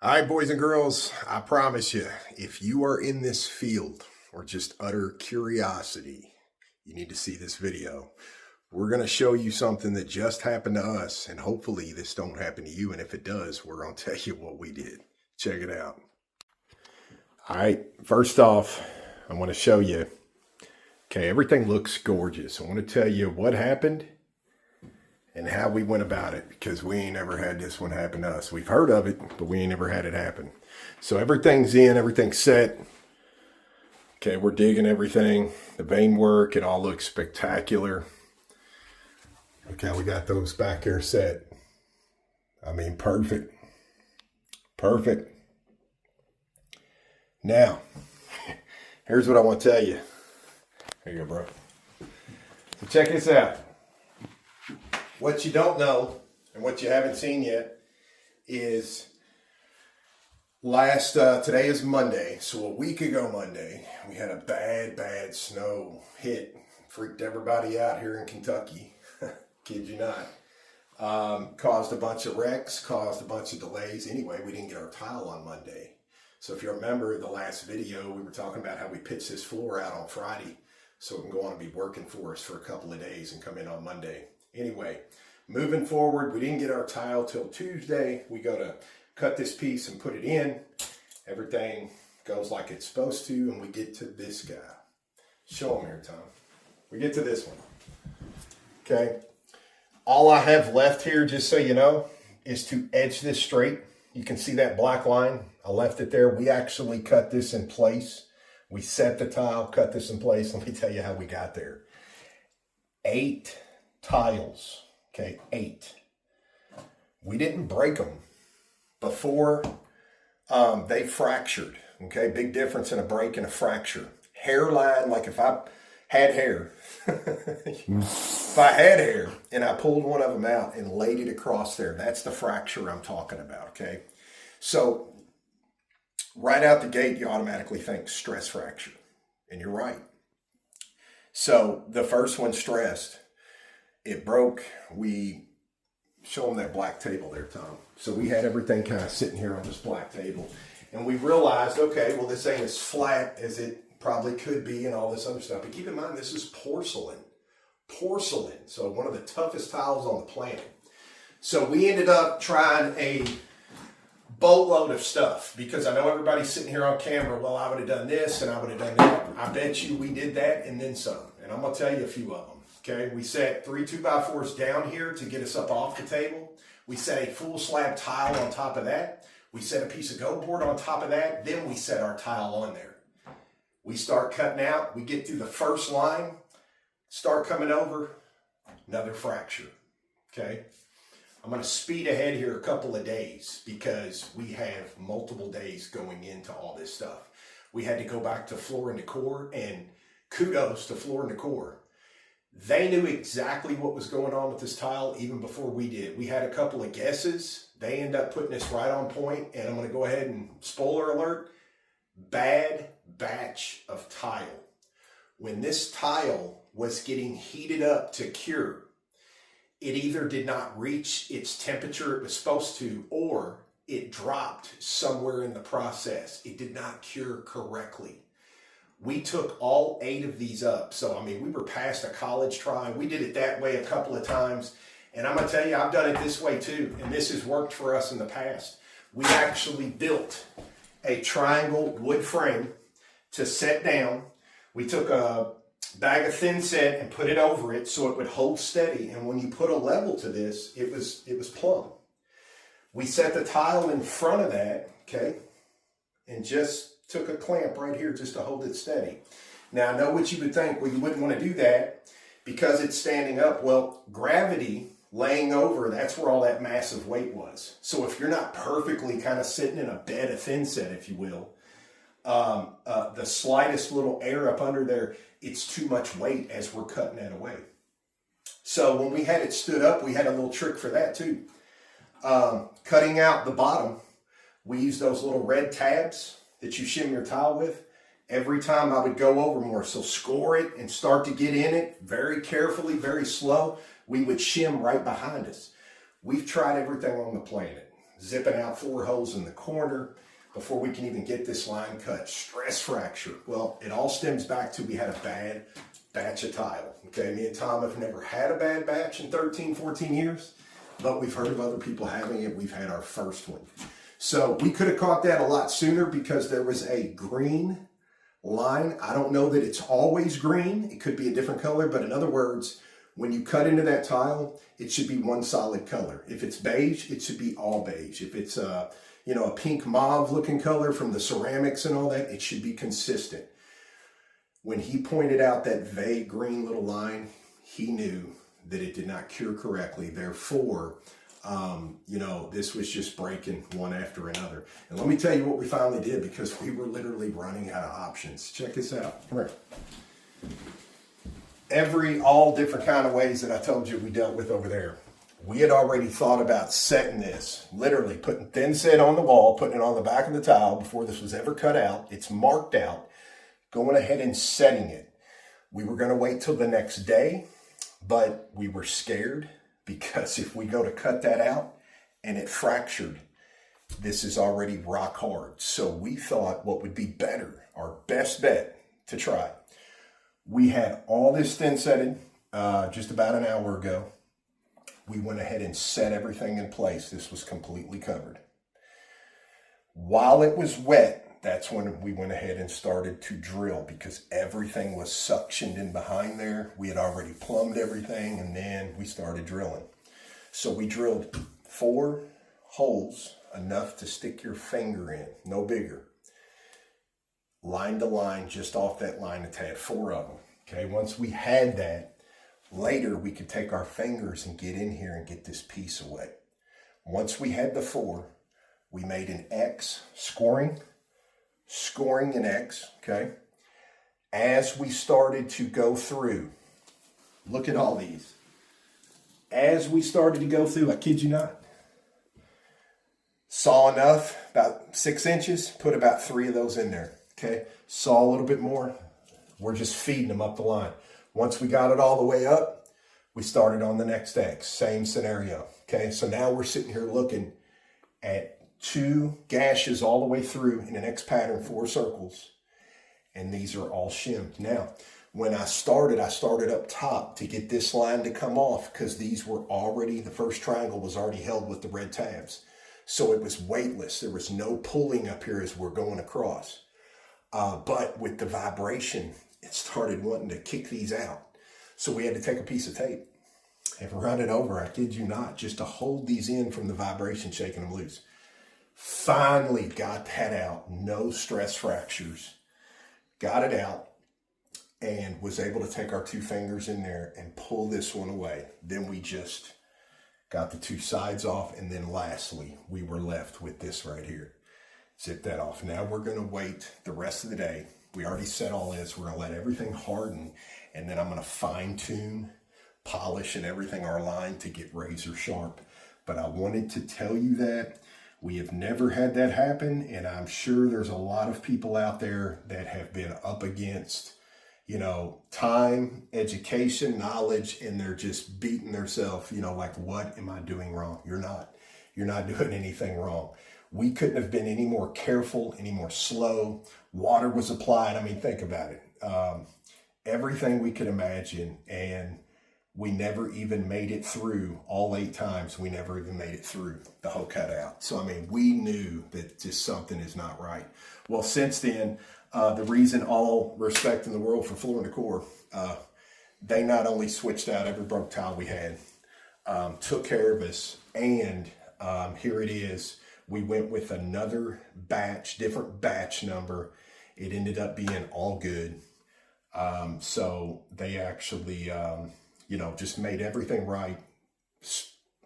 All right, boys and girls, I promise you, if you are in this field or just utter curiosity, you need to see this video. We're going to show you something that just happened to us, and hopefully this don't happen to you. And if it does, we're going to tell you what we did. Check it out. All right, first off, I want to show you. Okay, everything looks gorgeous. I want to tell you what happened and how we went about it, because we ain't never had this one happen to us. We've heard of it, but we ain't never had it happen. So everything's in, everything's set. Okay, we're digging everything. The vein work, it all looks spectacular. Okay, we got those back here set. I mean, perfect. Perfect. Now, here's what I want to tell you. Here you go, bro. So check this out. What you don't know and what you haven't seen yet is today is Monday. So a week ago Monday, we had a bad snow hit. Freaked everybody out here in Kentucky. Kid you not. Caused a bunch of wrecks, caused a bunch of delays. Anyway, we didn't get our tile on Monday. So if you remember the last video, we were talking about how we pitched this floor out on Friday so it can go on and be working for us for a couple of days and come in on Monday. Anyway, moving forward, we didn't get our tile till Tuesday. We go to cut this piece and put it in. Everything goes like it's supposed to, and we get to this guy. Show him here, Tom. We get to this one. Okay. All I have left here, just so you know, is to edge this straight. You can see that black line. I left it there. We actually cut this in place. We set the tile, cut this in place. Let me tell you how we got there. 8 tiles. Okay, 8. We didn't break them before they fractured. Okay, big difference in a break and a fracture. Hairline, like if I had hair, if I had hair and I pulled one of them out and laid it across there, that's the fracture I'm talking about. Okay, so right out the gate, you automatically think stress fracture, and you're right. So the first one stressed. It broke. We show them that black table there, Tom. So we had everything kind of sitting here on this black table. And we realized, okay, well, this ain't as flat as it probably could be and all this other stuff. But keep in mind, this is porcelain. Porcelain. So one of the toughest tiles on the planet. So we ended up trying a boatload of stuff, because I know everybody's sitting here on camera, well, I would have done this and I would have done that. I bet you we did that and then some. And I'm going to tell you a few of them. Okay, we set 3 2x4s down here to get us up off the table. We set a full slab tile on top of that. We set a piece of go board on top of that. Then we set our tile on there. We start cutting out. We get through the first line, start coming over, another fracture. Okay, I'm going to speed ahead here a couple of days because we have multiple days going into all this stuff. We had to go back to Floor and Decor, and kudos to Floor and Decor. They knew exactly what was going on with this tile even before we did. We had a couple of guesses. They ended up putting us right on point, and I'm going to go ahead and spoiler alert, bad batch of tile. When this tile was getting heated up to cure, it either did not reach its temperature it was supposed to, or it dropped somewhere in the process. It did not cure correctly. We took all 8 of these up. So, I mean, we were past a college try. We did it that way a couple of times. And I'm going to tell you, I've done it this way too. And this has worked for us in the past. We actually built a triangle wood frame to set down. We took a bag of thin set and put it over it so it would hold steady. And when you put a level to this, it was plumb. We set the tile in front of that, okay, and just took a clamp right here just to hold it steady. Now, I know what you would think, well, you wouldn't want to do that because it's standing up. Well, gravity laying over, that's where all that massive weight was. So if you're not perfectly kind of sitting in a bed of thin set, if you will, the slightest little air up under there, it's too much weight as we're cutting that away. So when we had it stood up, we had a little trick for that too. Cutting out the bottom, we used those little red tabs that you shim your tile with. Every time I would go over more. So score it and start to get in it very carefully, very slow. We would shim right behind us. We've tried everything on the planet. zipping out 4 holes in the corner before we can even get this line cut. Stress fracture. Well, it all stems back to we had a bad batch of tile. Okay, me and Tom have never had a bad batch in 13, 14 years, but we've heard of other people having it. We've had our first one. So we could have caught that a lot sooner because there was a green line. I don't know that it's always green. It could be a different color, but in other words, when you cut into that tile, it should be one solid color. If it's beige, it should be all beige. If it's a pink mauve looking color from the ceramics and all that, it should be consistent. When he pointed out that vague green little line, he knew that it did not cure correctly. Therefore, this was just breaking one after another. And let me tell you what we finally did, because we were literally running out of options. Check this out. Come here. All different kind of ways that I told you we dealt with over there. We had already thought about setting this, literally putting thin set on the wall, putting it on the back of the tile before this was ever cut out. It's marked out, going ahead and setting it. We were going to wait till the next day, but we were scared because if we go to cut that out and it fractured, this is already rock hard. So we thought what would be better, our best bet to try. We had all this thin setted just about an hour ago. We went ahead and set everything in place. This was completely covered. While it was wet, that's when we went ahead and started to drill, because everything was suctioned in behind there. We had already plumbed everything, and then we started drilling. So we drilled 4 holes, enough to stick your finger in, no bigger. Line to line, just off that line, a tad, 4 of them. Okay, once we had that, later we could take our fingers and get in here and get this piece away. Once we had the 4, we made an X, scoring an X, okay? As we started to go through, look at all these. As we started to go through, I kid you not, saw enough, about 6 inches, put about 3 of those in there, okay? Saw a little bit more, we're just feeding them up the line. Once we got it all the way up, we started on the next X, same scenario, okay? So now we're sitting here looking at 2 gashes all the way through in an X pattern, 4 circles, and these are all shimmed. Now, when I started up top to get this line to come off, because these were already, the first triangle was already held with the red tabs. So it was weightless. There was no pulling up here as we're going across. But with the vibration, it started wanting to kick these out. So we had to take a piece of tape and run it over, I kid you not, just to hold these in from the vibration, shaking them loose. Finally got that out, no stress fractures. Got it out and was able to take our 2 fingers in there and pull this one away. Then we just got the 2 sides off, and then lastly, we were left with this right here. Zip that off. Now we're gonna wait the rest of the day. We already set all this. We're gonna let everything harden, and then I'm gonna fine tune, polish and everything our line to get razor sharp. But I wanted to tell you that we have never had that happen, and I'm sure there's a lot of people out there that have been up against, time, education, knowledge, and they're just beating themselves, like, what am I doing wrong? You're not doing anything wrong. We couldn't have been any more careful, any more slow. Water was applied. I mean, think about it. Everything we could imagine, and we never even made it through all 8 times. We never even made it through the whole cutout. So, I mean, we knew that just something is not right. Well, since then, the reason, all respect in the world for Floor & Decor, they not only switched out every broke tile we had, took care of us, and here it is. We went with another batch, different batch number. It ended up being all good. So they actually, just made everything right,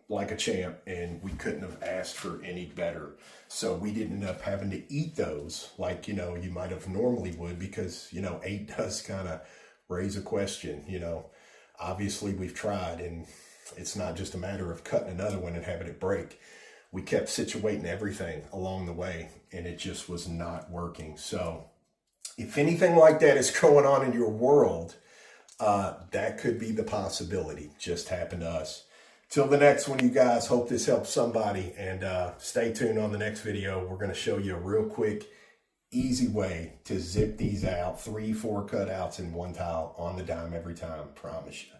like a champ, and we couldn't have asked for any better. So we didn't end up having to eat those like, you might have normally would, because, 8 does kind of raise a question. Obviously we've tried, and it's not just a matter of cutting another one and having it break. We kept situating everything along the way, and it just was not working. So if anything like that is going on in your world, that could be the possibility. Just happened to us. Till the next one, you guys, hope this helps somebody, and stay tuned on the next video. We're going to show you a real quick, easy way to zip these out, 3-4 cutouts in one tile on the dime every time, promise you.